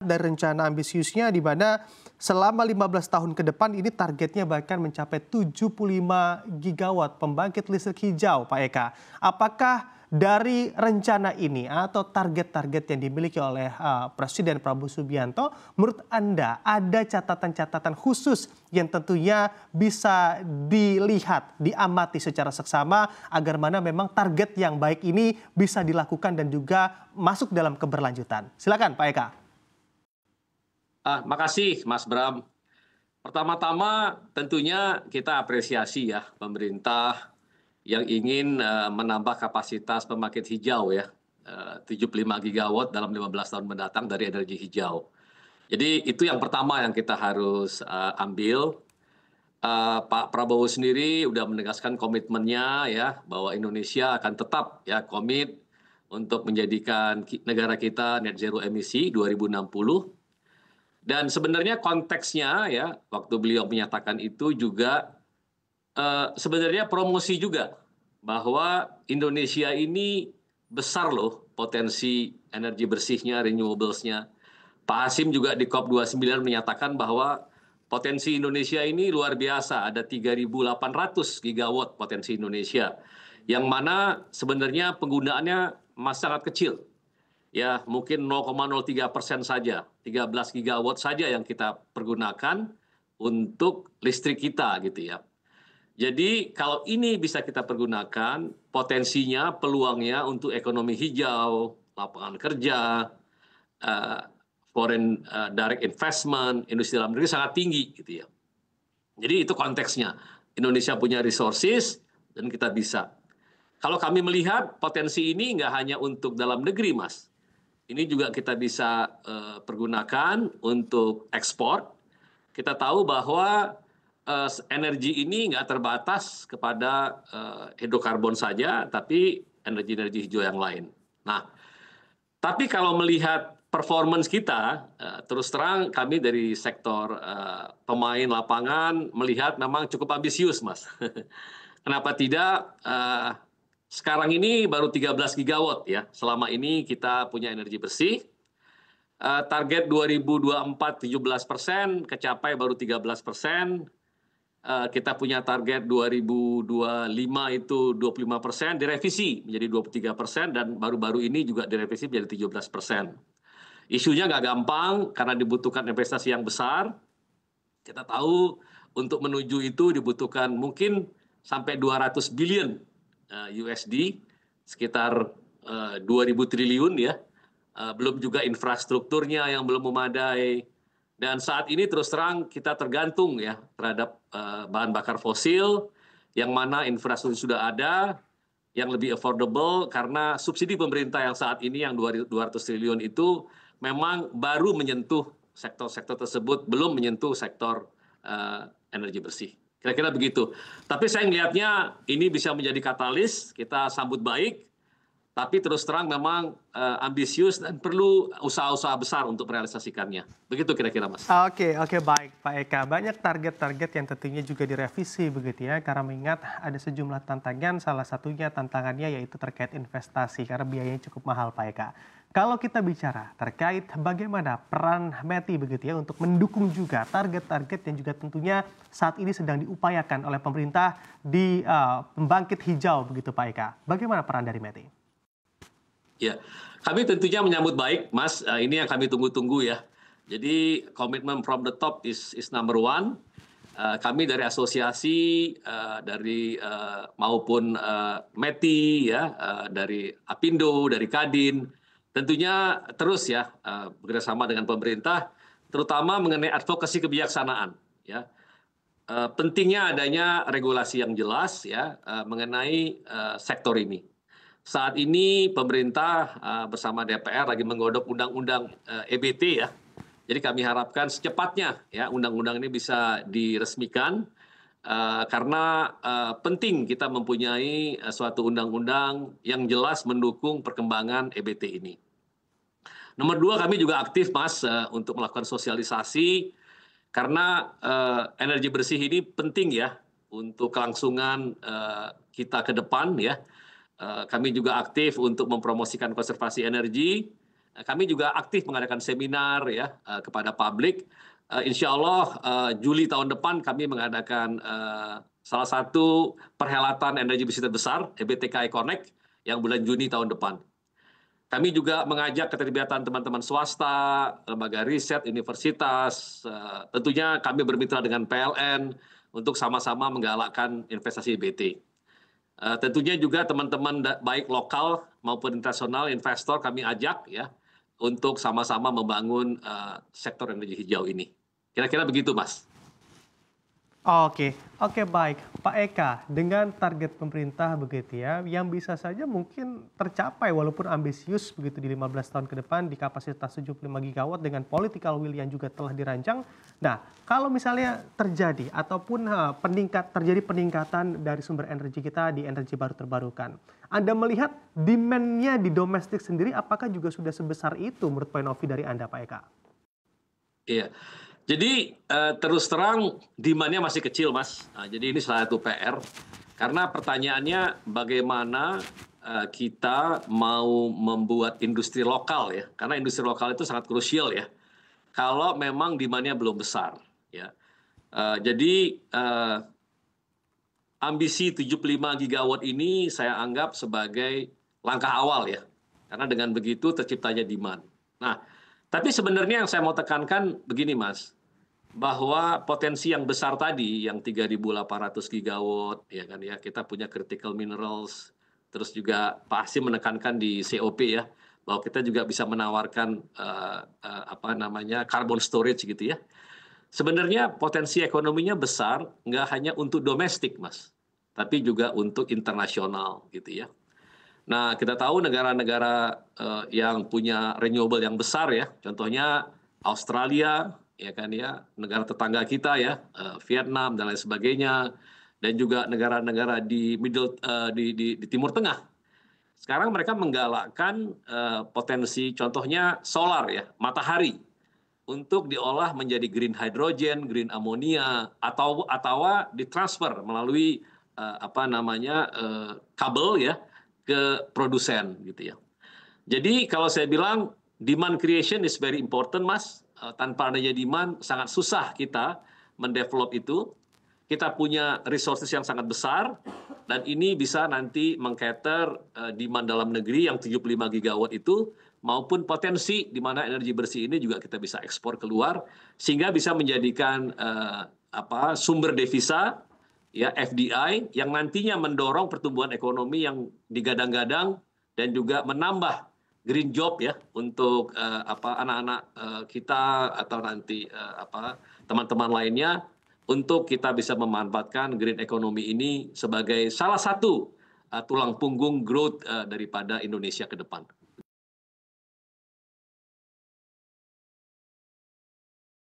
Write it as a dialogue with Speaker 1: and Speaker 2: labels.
Speaker 1: dari rencana ambisiusnya di mana selama 15 tahun ke depan ini targetnya bahkan mencapai 75 gigawatt pembangkit listrik hijau, Pak Eka. Apakah dari rencana ini atau target-target yang dimiliki oleh Presiden Prabowo Subianto, menurut Anda ada catatan-catatan khusus yang tentunya bisa dilihat, diamati secara seksama agar mana memang target yang baik ini bisa dilakukan dan juga masuk dalam keberlanjutan? Silakan Pak Eka.
Speaker 2: Makasih Mas Bram. Pertama-tama tentunya kita apresiasi ya pemerintah yang ingin menambah kapasitas pembangkit hijau ya, 75 gigawatt dalam 15 tahun mendatang dari energi hijau. Jadi itu yang pertama yang kita harus ambil. Pak Prabowo sendiri sudah menegaskan komitmennya ya bahwa Indonesia akan tetap ya komit untuk menjadikan negara kita net zero emisi 2060. Dan sebenarnya konteksnya ya waktu beliau menyatakan itu juga sebenarnya promosi juga bahwa Indonesia ini besar loh potensi energi bersihnya, renewables-nya. Pak Hasim juga di COP29 menyatakan bahwa potensi Indonesia ini luar biasa, ada 3.800 gigawatt potensi Indonesia, yang mana sebenarnya penggunaannya masih sangat kecil. Ya, mungkin 0,03% saja, 13 gigawatt saja yang kita pergunakan untuk listrik kita gitu ya. Jadi kalau ini bisa kita pergunakan, potensinya, peluangnya untuk ekonomi hijau, lapangan kerja, foreign direct investment, industri dalam negeri sangat tinggi gitu ya. Jadi itu konteksnya. Indonesia punya resources dan kita bisa. Kalau kami melihat potensi ini nggak hanya untuk dalam negeri, Mas. Ini juga kita bisa pergunakan untuk ekspor. Kita tahu bahwa energi ini nggak terbatas kepada hidrokarbon saja, tapi energi-energi hijau yang lain. Nah, tapi kalau melihat performance kita, terus terang kami dari sektor pemain lapangan melihat memang cukup ambisius, Mas. Kenapa tidak? Sekarang ini baru 13 gigawatt ya. Selama ini kita punya energi bersih. Target 2024 17%, kecapai baru 13%. Kita punya target 2025 itu 25%, direvisi menjadi 23%, dan baru-baru ini juga direvisi menjadi 17%. Isunya nggak gampang karena dibutuhkan investasi yang besar. Kita tahu untuk menuju itu dibutuhkan mungkin sampai 200 billion USD, sekitar 2.000 triliun ya. Belum juga infrastrukturnya yang belum memadai. Dan saat ini terus terang kita tergantung ya terhadap bahan bakar fosil, yang mana infrastruktur sudah ada, yang lebih affordable karena subsidi pemerintah yang saat ini yang 200 triliun itu memang baru menyentuh sektor-sektor tersebut, belum menyentuh sektor energi bersih. Kira-kira begitu. Tapi saya melihatnya ini bisa menjadi katalis, kita sambut baik. Tapi terus terang memang ambisius dan perlu usaha-usaha besar untuk merealisasikannya. Begitu kira-kira, Mas.
Speaker 1: Oke, baik Pak Eka. Banyak target-target yang tentunya juga direvisi begitu ya, karena mengingat ada sejumlah tantangan, salah satunya tantangannya yaitu terkait investasi, karena biayanya cukup mahal Pak Eka. Kalau kita bicara terkait bagaimana peran METI begitu ya untuk mendukung juga target-target yang juga tentunya saat ini sedang diupayakan oleh pemerintah di pembangkit hijau begitu Pak Eka. Bagaimana peran dari METI?
Speaker 2: Ya, kami tentunya menyambut baik, Mas. Ini yang kami tunggu-tunggu ya. Jadi komitmen from the top is number one. Kami dari asosiasi, dari maupun METI ya, dari Apindo, dari Kadin, tentunya terus ya bekerjasama dengan pemerintah, terutama mengenai advokasi kebijaksanaan. Ya, pentingnya adanya regulasi yang jelas ya mengenai sektor ini. Saat ini pemerintah bersama DPR lagi menggodok undang-undang EBT ya. Jadi kami harapkan secepatnya ya undang-undang ini bisa diresmikan karena penting kita mempunyai suatu undang-undang yang jelas mendukung perkembangan EBT ini. Nomor dua, kami juga aktif, Mas, untuk melakukan sosialisasi karena energi bersih ini penting ya untuk kelangsungan kita ke depan ya. Kami juga aktif untuk mempromosikan konservasi energi Kami juga aktif mengadakan seminar ya kepada publik. Insya Allah Juli tahun depan kami mengadakan salah satu perhelatan energi bersih terbesar, EBTKI Connect, yang bulan Juni tahun depan. Kami juga mengajak keterlibatan teman-teman swasta, lembaga riset, universitas. Tentunya kami bermitra dengan PLN untuk sama-sama menggalakkan investasi EBT. Tentunya juga teman-teman baik lokal maupun internasional investor kami ajak ya untuk sama-sama membangun sektor energi hijau ini. Kira-kira begitu, Mas.
Speaker 1: Oke, oke baik. Pak Eka, dengan target pemerintah begitu ya, yang bisa saja mungkin tercapai walaupun ambisius begitu di 15 tahun ke depan di kapasitas 75 gigawatt dengan political will yang juga telah dirancang. Nah, kalau misalnya terjadi ataupun terjadi peningkatan dari sumber energi kita di energi baru terbarukan, Anda melihat demand-nya di domestik sendiri apakah juga sudah sebesar itu menurut point of view dari Anda, Pak Eka?
Speaker 2: Iya. Jadi terus terang demand-nya masih kecil, Mas. Jadi ini salah satu PR. Karena pertanyaannya bagaimana kita mau membuat industri lokal ya. Karena industri lokal itu sangat krusial ya. Kalau memang demand-nya belum besar ya. Jadi ambisi 75 gigawatt ini saya anggap sebagai langkah awal ya. Karena dengan begitu terciptanya demand. Nah, tapi sebenarnya yang saya mau tekankan begini, Mas, bahwa potensi yang besar tadi yang 3.800 gigawatt ya kan ya, kita punya critical minerals, terus juga Pak Hasim menekankan di COP ya bahwa kita juga bisa menawarkan apa namanya carbon storage gitu ya. Sebenarnya potensi ekonominya besar nggak hanya untuk domestik, Mas, tapi juga untuk internasional gitu ya. Nah, kita tahu negara-negara yang punya renewable yang besar ya, contohnya Australia, ya kan ya, negara tetangga kita ya, Vietnam dan lain sebagainya, dan juga negara-negara di di Timur Tengah. Sekarang mereka menggalakkan potensi, contohnya solar ya, matahari, untuk diolah menjadi green hydrogen, green ammonia, atau ditransfer melalui apa namanya kabel ya ke produsen gitu ya. Jadi kalau saya bilang demand creation is very important, Mas. Tanpa adanya demand sangat susah kita mendevelop itu. Kita punya resources yang sangat besar dan ini bisa nanti mengcater demand dalam negeri yang 75 gigawatt itu maupun potensi di mana energi bersih ini juga kita bisa ekspor keluar sehingga bisa menjadikan sumber devisa ya FDI yang nantinya mendorong pertumbuhan ekonomi yang digadang-gadang dan juga menambah green job ya untuk anak-anak kita atau nanti teman-teman lainnya untuk kita bisa memanfaatkan green economy ini sebagai salah satu tulang punggung growth daripada Indonesia ke depan.